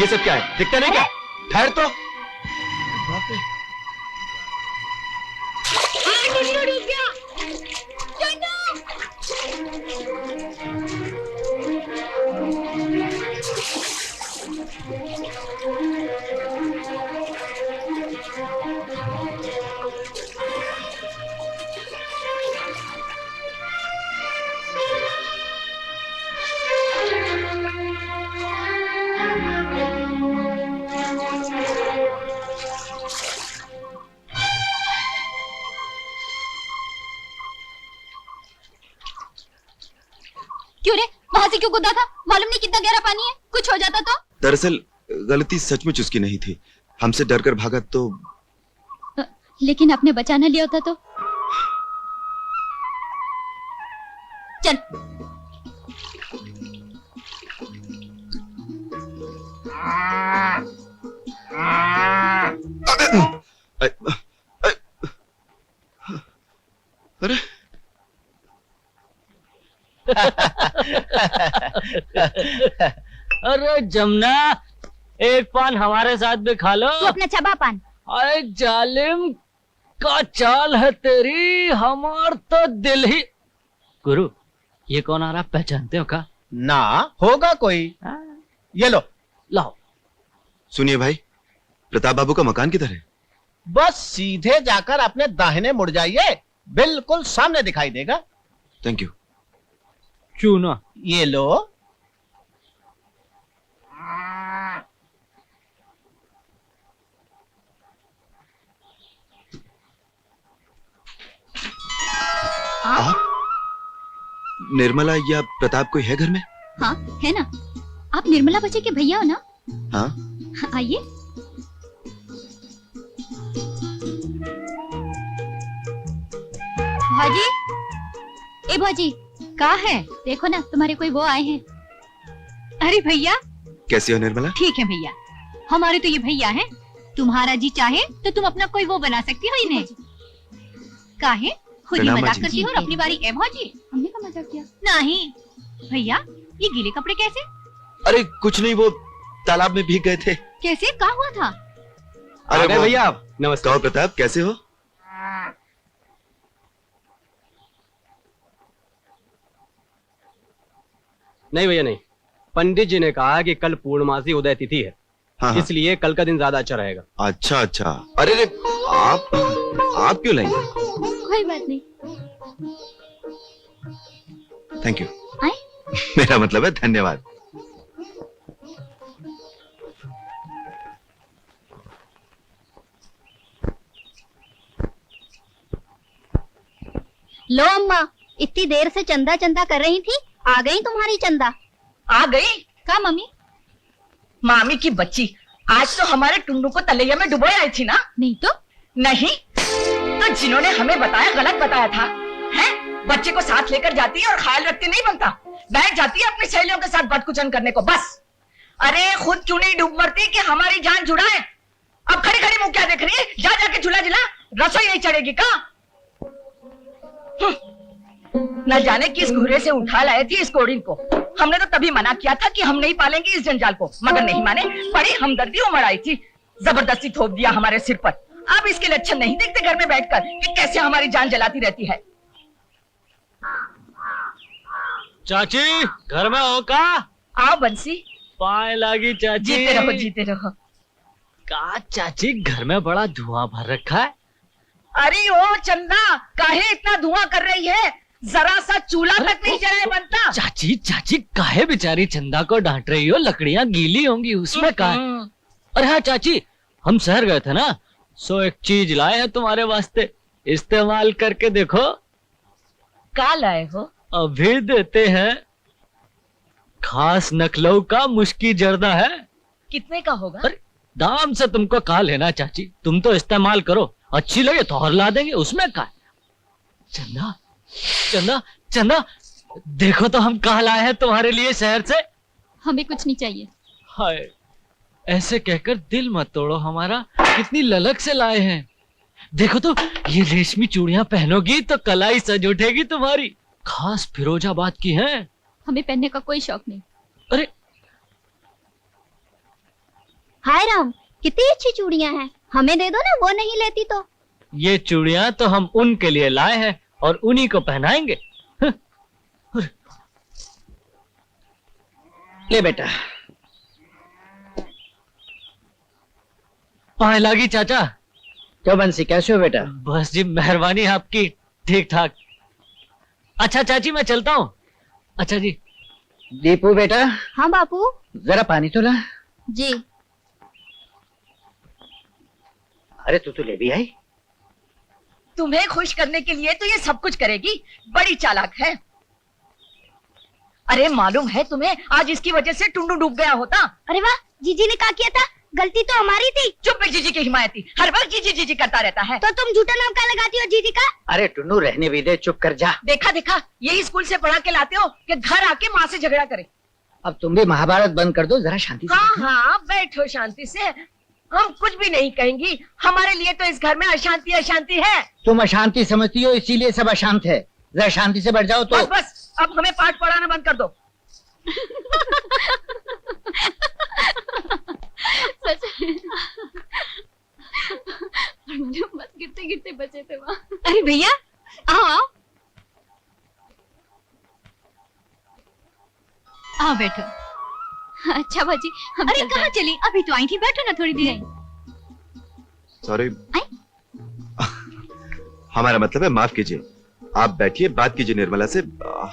ये सब क्या है, दिखता नहीं क्या? ठहर तो। बाप रे। डूब गया। क्यों रे, वहां से क्यों कूदा था? मालूम नहीं कितना गहरा पानी है, कुछ हो जाता तो? दरअसल गलती सचमुच उसकी नहीं थी, हमसे डरकर भागा तो। लेकिन आपने बचा न लिया होता तो? चल। अरे अरे जमुना, एक पान हमारे साथ भी खा लो। तू अपना चबा पान। अरे जालिम का चाल है तेरी, हमार तो दिल ही। गुरु, ये कौन आ रहा, पहचानते हो का? ना होगा कोई। ये लो। लाओ। सुनिए भाई, प्रताप बाबू का मकान किधर है? बस सीधे जाकर अपने दाहिने मुड़ जाइए, बिल्कुल सामने दिखाई देगा। Thank you. चूना। ये लो। आप निर्मला या प्रताप कोई है घर में? हाँ है ना। आप निर्मला बच्चे के भैया हो ना? हाँ। आइए। भाजी, ए भाजी, कहाँ है? देखो ना, तुम्हारे कोई वो आए हैं। अरे भैया। कैसी हो निर्मला? ठीक है भैया, हमारे तो ये भैया हैं। तुम्हारा जी चाहे तो तुम अपना कोई वो बना सकती हो इन्हें। काहे खुद ही प्रणाम मजाक जी। करती हो और अपनी बारी ए भाजी। हमने का मजाक किया? नहीं भैया, ये गीले कपड़े कैसे? अरे कुछ नहीं, वो तालाब में भीग गए थे। कैसे, क्या हुआ था? अरे भैया आप, नमस्कार। कहो प्रताप, कैसे हो? नहीं भैया नहीं, पंडित जी ने कहा कि कल पूर्णमासी उदय तिथि है। हाँ, हाँ। इसलिए कल का दिन ज्यादा अच्छा रहेगा। अच्छा अच्छा। अरे रे, आप क्यों लाई? कोई बात नहीं। Thank you. आए? मेरा मतलब है धन्यवाद। लो अम्मा, इतनी देर से चंदा चंदा कर रही थी, आ गई तुम्हारी चंदा। आ गई? का मम्मी? मामी की बच्ची, आज तो हमारे टुन्नू को तलैया में डुबोए आई थी ना? नहीं तो? नहीं तो जिन्होंने हमें बताया गलत बताया था। हैं? बच्चे को साथ लेकर जाती है और ख्याल रखती नहीं बनता, बैठ जाती है अपनी सहेलियों के साथ बदकुचन करने को बस। अरे खुद क्यों नहीं डूब मरती कि हमारी जान जुड़ाए? अब खड़ी खड़ी मुंह क्या देख रही है? जा जाके झूला झूला, रसोई यही चढ़ेगी का? न जाने किस घूरे से उठा लाए थी इस कोड़िन को। हमने तो तभी मना किया था कि हम नहीं पालेंगे इस जंजाल को, मगर नहीं माने। बड़ी हमदर्दी उमड़ आई थी, जबरदस्ती थोप दिया हमारे सिर पर। अब इसके लक्षण नहीं देखते घर में बैठकर कि कैसे हमारी जान जलाती रहती है। चाची, घर में हो का? आओ बंसी। पाए लागी चाची। जीते रहो जीते रहो। का चाची, घर में बड़ा धुआं भर रखा है। अरे ओ चंदा, काहे इतना धुआं कर रही है? जरा सा चूल्हा तक नहीं जलाए बनता। चाची चाची, काहे बेचारी चंदा को डांट रही हो? लकड़ियां गीली होंगी, उसमें का? अरे हाँ चाची, हम शहर गए थे ना, सो एक चीज लाए हैं तुम्हारे वास्ते, इस्तेमाल करके देखो। का लाए हो? अभी देते हैं। खास नकलऊ का मुश्की जर्दा है। कितने का होगा? अरे दाम से तुमको कहा लेना चाची, तुम तो इस्तेमाल करो, अच्छी लगे तो और ला देंगे, उसमें का? चंदा चंदा चंदा, देखो तो हम कहा लाए हैं तुम्हारे लिए शहर से। हमें कुछ नहीं चाहिए। हाय, ऐसे कहकर दिल मत तोड़ो हमारा, कितनी ललक से लाए हैं। देखो तो, ये रेशमी चूड़ियां पहनोगी तो कलाई सज उठेगी तुम्हारी, खास फिरोजाबाद की हैं। हमें पहनने का कोई शौक नहीं। अरे हाय राम, कितनी अच्छी चूड़ियां हैं, हमें दे दो ना, वो नहीं लेती तो। ये चूड़ियां तो हम उनके लिए लाए हैं और उन्हीं को पहनाएंगे। ले बेटा। पाए लागी चाचा। क्यों बंसी, कैसे हो बेटा? बस जी मेहरबानी आपकी, ठीक ठाक। अच्छा चाची मैं चलता हूँ। अच्छा जी। दीपू बेटा, हाँ बापू। जरा पानी तो ला। जी। अरे तू तो ले भी आई। तुम्हें खुश करने के लिए तो ये सब कुछ करेगी, बड़ी चालाक है। अरे मालूम है तुम्हें, आज इसकी वजह से टुंडू डूब गया होता। अरे वाह, जीजी ने क्या किया था? गलती तो हमारी थी। चुप है, जीजी की हिमायती, हर वक्त जीजी जीजी करता रहता है। तो तुम झूठा नाम क्या लगाती हो जीजी का? अरे टुन्नू रहने भी दे, चुप कर जा। देखा देखा, यही स्कूल से पढ़ा के लाते हो कि घर आके माँ से झगड़ा करे। अब तुम भी महाभारत बंद कर दो, जरा शांति से। हाँ हाँ, बैठो शांति से, हम कुछ भी नहीं कहेंगी। हमारे लिए तो इस घर में अशांति अशांति है। तुम अशांति समझती हो, इसीलिए सब अशांत है। जरा शांति से बैठ जाओ तो। बस बस, अब हमें पाठ पढ़ाना बंद कर दो। बस गिरते गिरते बचे थे वहाँ। अरे भैया आओ आओ बैठो। अच्छा बाजी, हम अरे चलते कहाँ हैं। चली? अभी तो आई थी, बैठो ना थोड़ी देर। सॉरी। हमारा मतलब है, माफ कीजिए। आप बैठिए, बात कीजिए निर्मला से,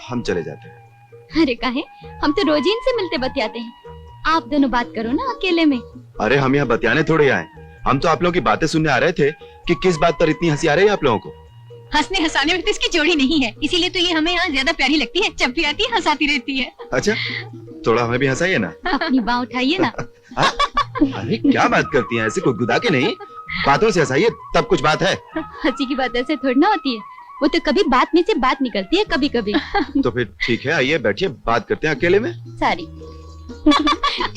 हम चले जाते हैं। अरे काहे, हम तो रोज ही इनसे मिलते बतियाते हैं। आप दोनों बात करो ना अकेले में। अरे हम यहाँ बतियाने थोड़े आए, हम तो आप लोगों की बातें सुनने आ रहे थे कि किस बात पर इतनी हंसी आ रही है आप लोगों को। हंसने हंसाने में तो इसकी जोड़ी नहीं है, इसीलिए तो ये हमें यहाँ ज्यादा प्यारी लगती है। जब भी आती है हंसाती रहती है। अच्छा, थोड़ा हमें भी हंसाइए ना। अपनी बाँह उठाइए ना। हाँ? अरे क्या बात करती हैं, ऐसे गुदगुदा के नहीं, बातों से हंसाइए, तब कुछ बात है। हंसी की बात ऐसे थोड़ी ना होती है, वो तो कभी बात में से बात निकलती है, कभी कभी। तो फिर ठीक है, आइए बैठिए, बात करते हैं अकेले में। सारी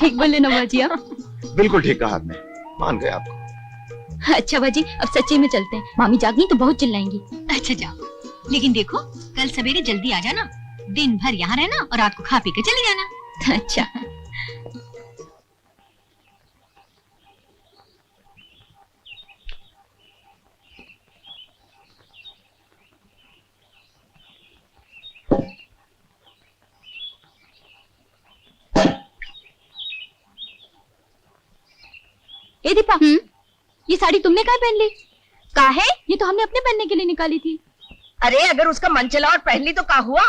ठीक बोले ना बाजी आप। बिल्कुल ठीक कहा आपने, मान गए आपको। अच्छा बाजी, अब सच्चे में चलते हैं, मामी जागी तो बहुत चिल्लाएंगी। अच्छा जाओ, लेकिन देखो कल सवेरे जल्दी आ जाना। दिन भर यहाँ रहना और रात को खा पी के चले जाना। अच्छा। ए दीपा, ये साड़ी तुमने कहाँ पहन ली? काहे? ये तो हमने अपने पहनने के लिए निकाली थी। अरे अगर उसका मन चला और पहन ली तो क्या हुआ?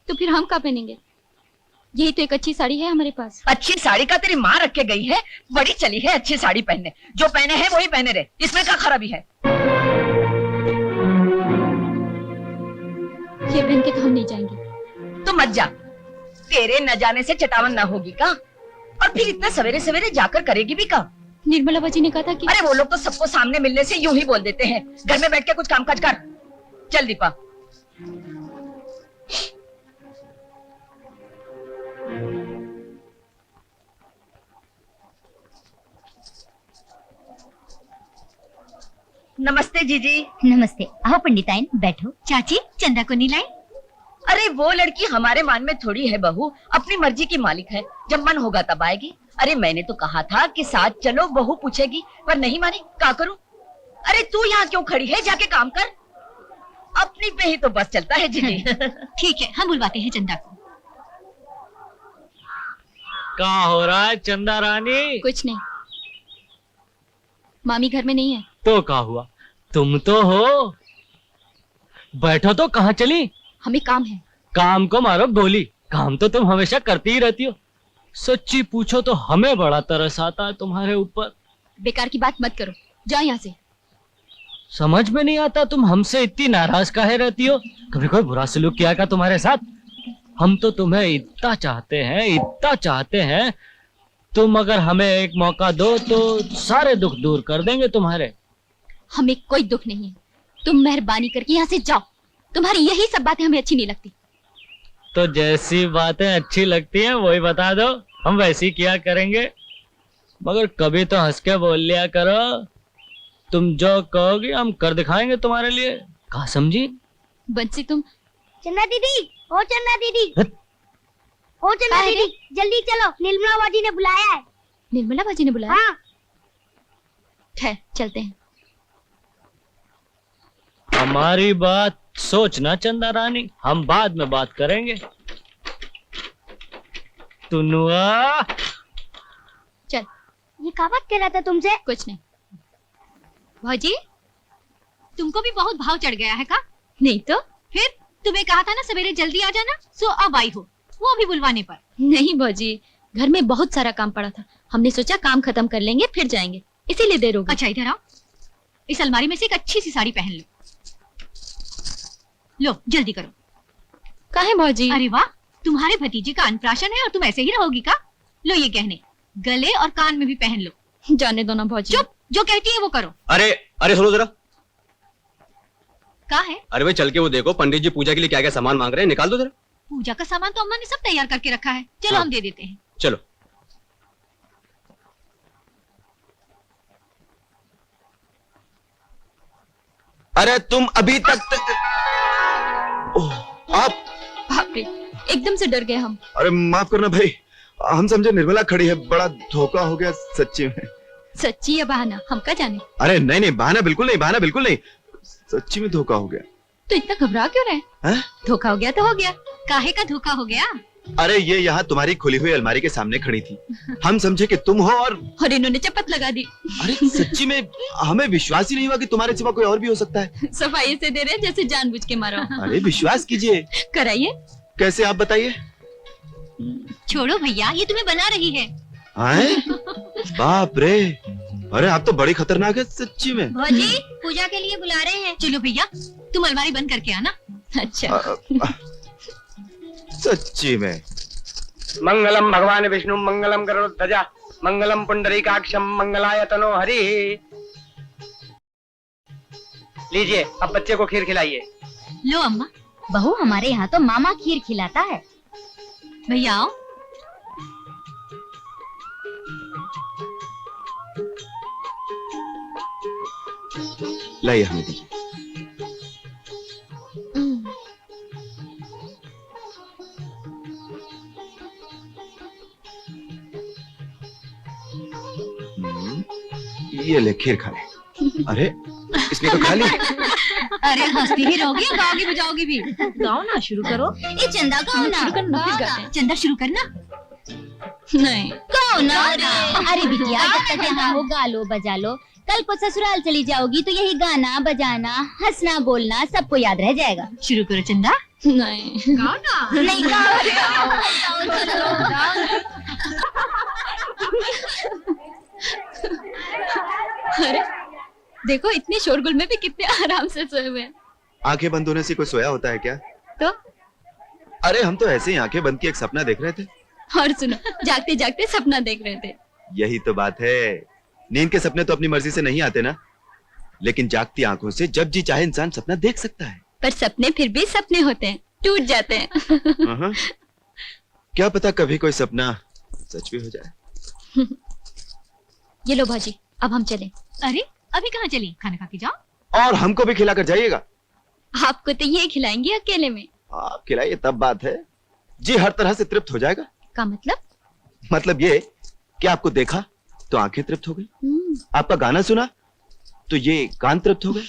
तो फिर हम कहाँ पहनेंगे? यही तो एक अच्छी साड़ी है हमारे पास। अच्छी साड़ी का तेरी माँ रख के गई है, बड़ी चली है अच्छी साड़ी पहनने। जो पहने हैं वही पहने रहे, इसमें क्या खराबी है? ये पहन के तो हम नहीं जाएंगे। तो मत जा, तेरे न जाने से चटावन ना होगी का? और फिर इतना सवेरे सवेरे जाकर करेगी भी का? निर्मला बाजी ने कहा था कि अरे वो लोग तो सबको सामने मिलने से यूं ही बोल देते हैं। घर में बैठ के कुछ काम काज कर। चल दीपा। नमस्ते जीजी। नमस्ते, आओ पंडिताइन बैठो। चाची चंदा को नहीं लाई? अरे वो लड़की हमारे मान में थोड़ी है बहू, अपनी मर्जी की मालिक है, जब मन होगा तब आएगी। अरे मैंने तो कहा था कि साथ चलो, बहू पूछेगी, पर नहीं मानी, क्या करूं? अरे तू यहाँ क्यों खड़ी है, जाके काम कर। अपनी पे ही तो बस चलता है जीजी। ठीक है, हम बुलवाते हैं चंदा को। क्या हो रहा है चंदा रानी? कुछ नहीं, मामी घर में नहीं है। तो क्या हुआ, तुम तो हो। बैठो तो, कहाँ चली? हमें काम है। काम को मारो गोली, काम तो तुम हमेशा करती ही रहती हो। सच्ची पूछो तो हमें बड़ा तरस आता है तुम्हारे ऊपर। बेकार की बात मत करो, जाओ यहाँ से। समझ में नहीं आता तुम हमसे इतनी नाराज काहे रहती हो? कभी कोई बुरा सलूक किया क्या तुम्हारे साथ? हम तो तुम्हें इतना चाहते हैं, इतना चाहते हैं। तुम अगर हमें एक मौका दो तो सारे दुख दूर कर देंगे तुम्हारे। हमें कोई दुख नहीं है, तुम मेहरबानी करके यहाँ से जाओ। तुम्हारी यही सब बातें हमें अच्छी नहीं लगती। तो जैसी बातें अच्छी लगती हैं वही बता दो, हम वैसी किया करेंगे। मगर कभी तो हंस के बोल लिया करो। तुम जो कहोगी हम कर दिखाएंगे तुम्हारे लिए। कहा समझी? बंसी तुम। चन्ना दीदी, ओ चन्ना दीदी, हट। ओ चन्ना काहे दीदी, जल्दी चलो, निर्मला बाजी ने बुलाया है। निर्मला भाजी ने बुलाया? हाँ। ठहर, चलते हैं। हमारी बात सोचना चंदा रानी, हम बाद में बात करेंगे। तुनुआ, चल। ये क्या बात कह रहा था तुमसे? कुछ नहीं। भौजी, तुमको भी बहुत भाव चढ़ गया है का? नहीं तो? फिर तुम्हें कहा था ना सवेरे जल्दी आ जाना, सो अब आई हो, वो भी बुलवाने पर। नहीं भौजी, घर में बहुत सारा काम पड़ा था, हमने सोचा काम खत्म कर लेंगे फिर जाएंगे, इसीलिए देर हो गई। अच्छा इधर आओ, इस अलमारी में से एक अच्छी सी साड़ी पहन लो। लो जल्दी करो। काहे भौजी? अरे वाह, तुम्हारे भतीजे का अन्नप्राशन है और तुम ऐसे ही रहोगी का? लो ये गहने गले और कान में भी पहन लो। जाने दो ना भौजी। चुप, जो कहती है वो करो। अरे अरे सुनो जरा। का है? अरे भाई चल के वो देखो पंडित जी पूजा के लिए क्या क्या सामान मांग रहे हैं, निकाल दो जरा। पूजा का सामान तो अम्मा ने सब तैयार करके रखा है, चलो हाँ। हम दे देते हैं। चलो। अरे तुम अभी तक ओह, आप? बाप रे, एकदम से डर गए हम। अरे माफ करना भाई, हम समझे निर्मला खड़ी है, बड़ा धोखा हो गया सच्ची में। सच्ची या बहाना हम क्या जाने। अरे नहीं नहीं, बहाना बिल्कुल नहीं, बहाना बिल्कुल नहीं, सच्ची में धोखा हो गया। तो इतना घबरा क्यों रहे? हैं? धोखा हो गया तो हो गया। काहे का धोखा हो गया? अरे ये यहाँ तुम्हारी खुली हुई अलमारी के सामने खड़ी थी, हम समझे कि तुम हो और इन्होंने चपत लगा दी। अरे सच्ची में हमें विश्वास ही नहीं हुआ कि तुम्हारे सिवा कोई और भी हो सकता है। सफाई से दे रहे हैं जैसे जानबूझ के मारा हो। अरे विश्वास कीजिए। कराइए। कैसे, आप बताइए। छोड़ो भैया, ये तुम्हें बना रही है। आए? बाप रे, अरे आप तो बड़ी खतरनाक है सच्ची में। भौजी पूजा के लिए बुला रहे हैं। चलो भैया, तुम अलमारी बंद करके आना। अच्छा। सच्ची में। मंगलम भगवान विष्णु मंगलम गरुड़ध्वजा मंगलम पुंडरीकाक्षम मंगलाय तनो हरि। लीजिए अब बच्चे को खीर खिलाइए। लो अम्मा। बहू हमारे यहाँ तो मामा खीर खिलाता है। भैया आओ। लाइए हमें दीजिए। ये ले खीर खा ले। अरे इसने तो खा ली। अरे हंसती ही रहोगी या गाओगी बजाओगी भी? गाओ ना, शुरू करो। ये चंदा गाओ ना। चंदा शुरू करना। नहीं, गाओ ना। अरे बिटिया जब तक यहाँ हो गा लो बजा लो, कल को ससुराल चली जाओगी तो यही गाना बजाना हंसना बोलना सबको याद रह जाएगा। शुरू करो चंदा। नहीं गाओ ना। नहीं गाओ। अरे देखो, इतने शोरगुल में भी कितने आराम से सोए हुए हैं। आंखें बंद होने से कोई सोया होता है क्या? तो अरे हम तो ऐसे ही आंखें बंद की एक सपना देख रहे थे। और सुनो, जागते जागते सपना देख रहे थे। यही तो बात है, नींद के सपने तो अपनी मर्जी से नहीं आते ना, लेकिन जागती आंखों से जब जी चाहे इंसान सपना देख सकता है। पर सपने फिर भी सपने होते हैं, टूट जाते हैं। क्या पता कभी कोई सपना सच भी हो जाए। ये लो भाजी, अब हम चलें। अरे अभी कहाँ चली? खाना खा के जाओ। और हमको भी खिला कर जाइएगा। आपको तो ये खिलाएंगे अकेले में। आप खिलाइए तब बात है, जी हर तरह से तृप्त हो जाएगा। का मतलब? मतलब ये कि आपको देखा तो आंखें तृप्त हो गई, आपका गाना सुना तो ये कान तृप्त हो गए,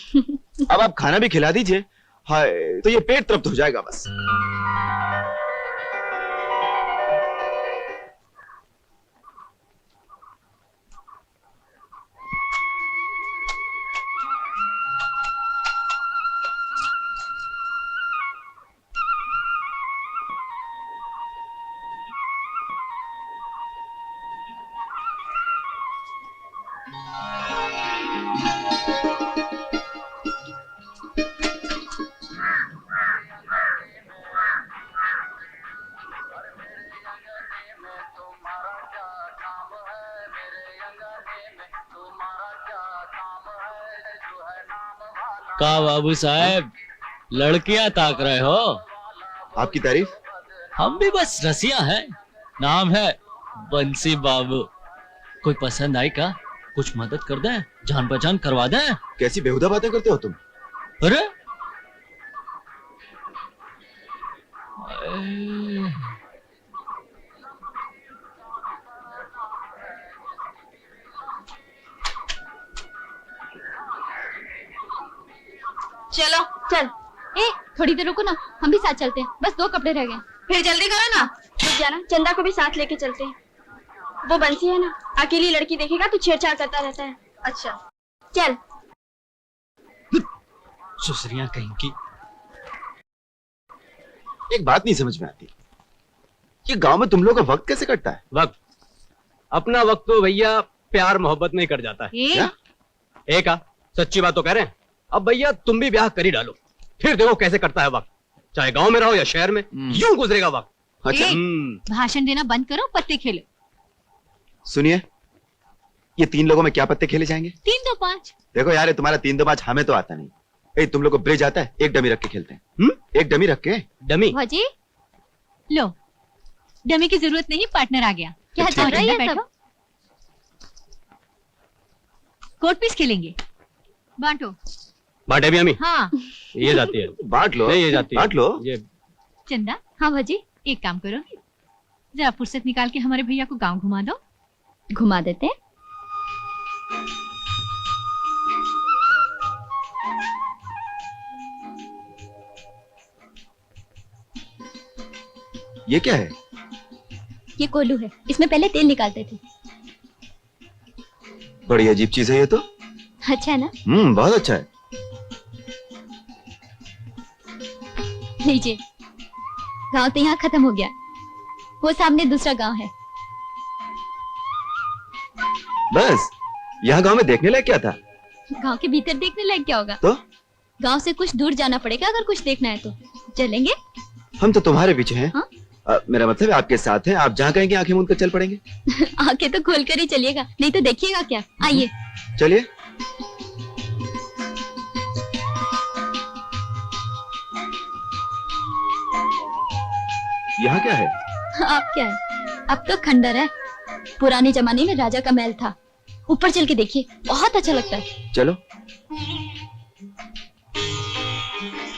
अब आप खाना भी खिला दीजिए, हाय, तो ये पेट तृप्त हो जाएगा बस। का बाबू साहब, लड़कियां ताक रहे हो? आपकी तारीफ। हम भी बस रसिया हैं, नाम है बंसी बाबू। कोई पसंद आई का? कुछ मदद कर दें, जान पहचान करवा दें। कैसी बेहुदा बातें करते हो तुम? अरे चलो चल। ए थोड़ी देर रुको ना, हम भी साथ चलते हैं, बस 2 कपड़े रह गए। फिर जल्दी करो ना। रुक जाना, चंदा को भी साथ लेके चलते हैं। वो बंसी है ना, अकेली लड़की देखेगा तो छेड़छाड़ करता रहता है। अच्छा चल। सुसरियां कहीं की। एक बात नहीं समझ में आती, ये गांव में तुम लोगों का वक्त कैसे कटता है? वक्त, अपना वक्त तो भैया प्यार मोहब्बत में ही कट जाता है। क्या? एक सच्ची बात तो कह रहे हैं। अब भैया तुम भी ब्याह कर ही डालो, फिर देखो कैसे कटता है वक्त, चाहे गांव में रहो या शहर में, यूं गुजरेगा वक्त। अच्छा भाषण देना बंद करो, पत्ते खेलो। सुनिए, ये 3 लोगों में क्या पत्ते खेले जाएंगे? 3 2 5। देखो यार, ये तुम्हारा 3 2 5 हमें तो आता नहीं। ए, तुम लोग को ब्रिज आता है? एक डमी रख के खेलते हैं। एक डमी रख के। डमी? भाजी लो, डमी की जरूरत नहीं, पार्टनर आ गया। क्या ठीक चल है। रहा है? बैठो, कोर्ट पीस खेलेंगे, बांटो। बांटे भी हमी? हाँ ये जाती है। बांट लो। नहीं, ये जाती है। बांट लो। ये चंदा। हाँ भाजी, एक काम करो, जरा फुर्सत निकाल के हमारे भैया को गांव घुमा दो। घुमा देते हैं। ये क्या है? ये कोल्हू है, इसमें पहले तेल निकालते थे। बड़ी अजीब चीज है ये तो। अच्छा है ना? बहुत अच्छा है। लीजिए। गांव तो यहाँ खत्म हो गया, वो सामने दूसरा गांव है। बस यहाँ गांव में देखने लायक क्या था? गांव के भीतर देखने लायक क्या होगा? तो गांव से कुछ दूर जाना पड़ेगा अगर कुछ देखना है तो। चलेंगे? हम तो तुम्हारे पीछे हैं। हाँ? मेरा मतलब है आपके साथ हैं, आप जहाँ कहेंगे आंखें मूंद कर चल पड़ेंगे। आंखें तो खोल कर ही चलिएगा, नहीं तो देखिएगा क्या। आइए। चलिए। यहाँ क्या है? आप क्या है, अब तो खंडर है, पुराने जमाने में राजा का महल था। ऊपर चल के देखिए, बहुत अच्छा लगता है। चलो।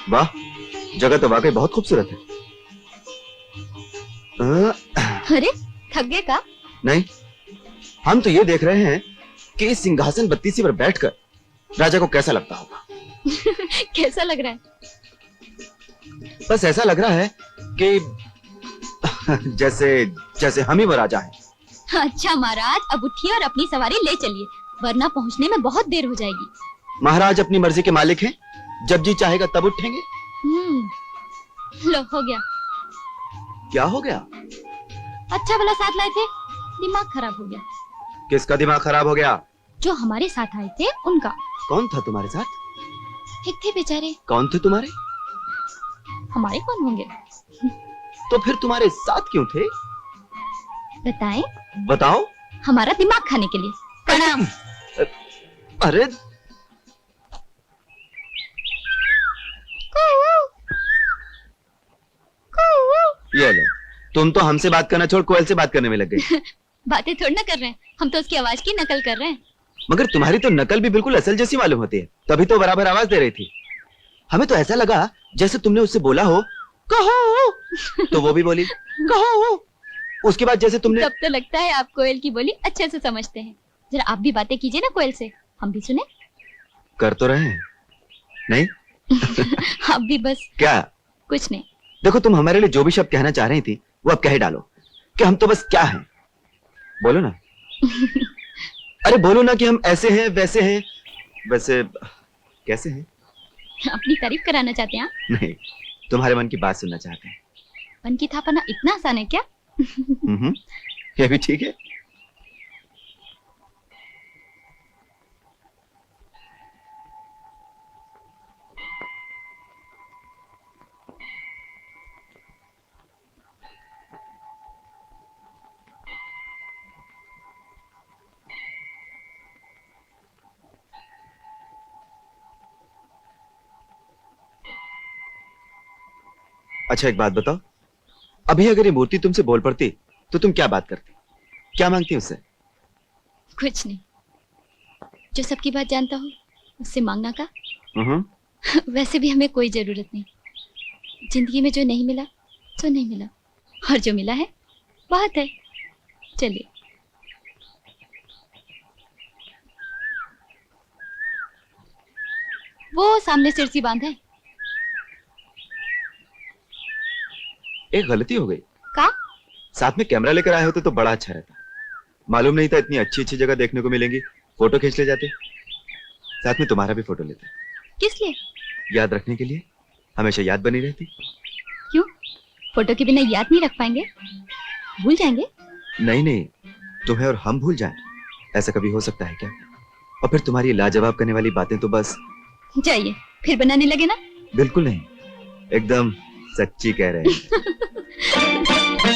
वाह, जगह तो वाकई बहुत खूबसूरत है। अरे थक गए का? नहीं, हम तो ये देख रहे हैं कि इस सिंहासन बत्तीसी पर बैठकर राजा को कैसा लगता होगा। कैसा लग रहा है? बस ऐसा लग रहा है कि जैसे जैसे हम ही वो राजा हैं। अच्छा महाराज, अब उठिए और अपनी सवारी ले चलिए, वरना पहुंचने में बहुत देर हो जाएगी। महाराज अपनी मर्जी के मालिक हैं, जब जी चाहेगा तब उठेंगे। लो हो गया। क्या हो गया? अच्छा भला साथ लाए थे, दिमाग खराब हो गया। किसका दिमाग खराब हो गया? जो हमारे साथ आए थे उनका। कौन था तुम्हारे साथ? एक थे बेचारे। कौन थे तुम्हारे? हमारे कौन होंगे? तो फिर तुम्हारे साथ क्यों थे? बताएं? बताओ। हमारा दिमाग खाने के लिए। प्रणाम। अरे ये लो, तुम तो हमसे बात करना छोड़ कोयल से बात करने में लग गई। बातें थोड़ी ना कर रहे हैं, हम तो उसकी आवाज की नकल कर रहे हैं। मगर तुम्हारी तो नकल भी बिल्कुल असल जैसी मालूम होती है, तभी तो बराबर आवाज दे रही थी। हमें तो ऐसा लगा जैसे तुमने उससे बोला हो कहो, तो वो भी बोली कहो। उसके बाद जैसे तुमने। तब तो लगता है आप कोयल की बोली अच्छे से समझते हैं। जरा आप भी बातें कीजिए ना कोयल से, हम भी सुने। कर तो रहे हैं। नहीं आप भी बस। क्या? कुछ नहीं। देखो, तुम हमारे लिए जो भी शब्द कहना चाह रही थी वो अब कह ही डालो कि हम तो बस क्या हैं। बोलो ना। अरे बोलो ना कि हम ऐसे हैं वैसे हैं। वैसे कैसे हैं? अपनी तारीफ कराना चाहते हैं आप? नहीं, तुम्हारे मन की बात सुनना चाहते हैं। मन की था पाना इतना आसान है क्या? ये भी ठीक है। अच्छा एक बात बताओ, अभी अगर ये मूर्ति तुमसे बोल पड़ती तो तुम क्या बात करती, क्या मांगती उससे? कुछ नहीं, जो सबकी बात जानता हो उससे मांगना का। वैसे भी हमें कोई जरूरत नहीं, जिंदगी में जो नहीं मिला तो नहीं मिला, और जो मिला है बहुत है। चलिए। वो सामने सिरसी बांध है। एक गलती हो गई। का? साथ में कैमरा लेकर आए होते तो बड़ा अच्छा रहता। मालूम नहीं था इतनी अच्छी अच्छी जगह देखने को मिलेंगी। फोटो खींच ले जाते, साथ में तुम्हारा भी फोटो लेते। किस लिए? याद रखने के लिए, हमेशा याद बनी रहती। क्यों? फोटो के बिना याद नहीं रख पाएंगे? भूल जाएंगे? नहीं नहीं, तुम्हें और हम भूल जाएं, ऐसा कभी हो सकता है क्या? और फिर तुम्हारी लाजवाब करने वाली बातें तो बस। जाइए, फिर बनाने लगे ना? बिल्कुल नहीं, एकदम सच्ची कह रहे हैं।